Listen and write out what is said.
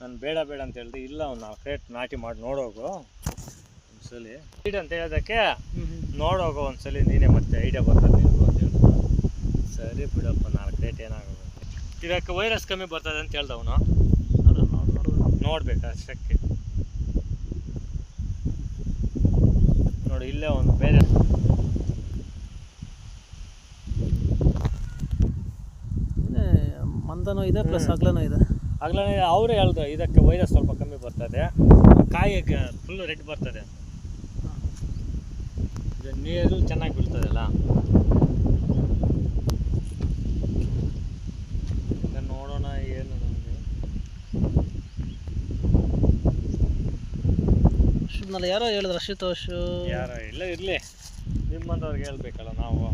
ನಾನು ಬೇಡ ಬೇಡ ಅಂತ ಹೇಳಿದೆ. ಇಲ್ಲ ಒಂದು 4 ಕ್ರೇಟ್ ನಾಟಿ ಮಾಡಿ ನೋಡೋಗು ಒಂದ್ಸಲಿ ಸೀಡ್ ಅಂತ ಹೇಳೋದಕ್ಕೆ, ನೋಡೋಗು ಒಂದ್ಸಲಿ ನೀನೇ ಮತ್ತೆ ಐಡಿಯಾ ಬರ್ತದೆ ನಿನಗೂ ಅಂತ ಹೇಳಿದ್ರು. ಸರಿ ಬಿಡಪ್ಪ 4 ಕ್ರೇಟ್ ಏನಾಗೋದು. ಇದಕ್ಕೆ ವೈರಸ್ ಕಮ್ಮಿ ಬರ್ತದೆ ಅಂತ ಹೇಳ್ದವನು. ನೋಡ್ಬೇಕು ಅಷ್ಟಕ್ಕೆ. ನೋಡಿ ಇಲ್ಲೇ ಒಂದು ಬೇರೆ ಮಂದನೂ ಇದೆ ಪ್ಲಸ್ ಅಗ್ಲನೂ ಇದೆ. ಅಗ್ಲನೇ ಅವರೇ ಹೇಳ್ದು ಇದಕ್ಕೆ ವೈರಸ್ ಸ್ವಲ್ಪ ಕಮ್ಮಿ ಬರ್ತದೆ, ಕಾಯಿ ಫುಲ್ಲು ರೆಡ್ ಬರ್ತದೆ, ಇದು ನೀರು ಚೆನ್ನಾಗಿ ಬೀಳ್ತದಲ್ಲ. ನೋಡೋಣ ಏನು ನಮಗೆ. ಯಾರೋ ಹೇಳಿದ್ರು ಅಶುತೋಷ್ ಯಾರೋ ಇಲ್ಲ ಇರಲಿ, ನಿಮ್ಮಂಥವ್ರಿಗೆ ಹೇಳ್ಬೇಕಲ್ಲ ನಾವು.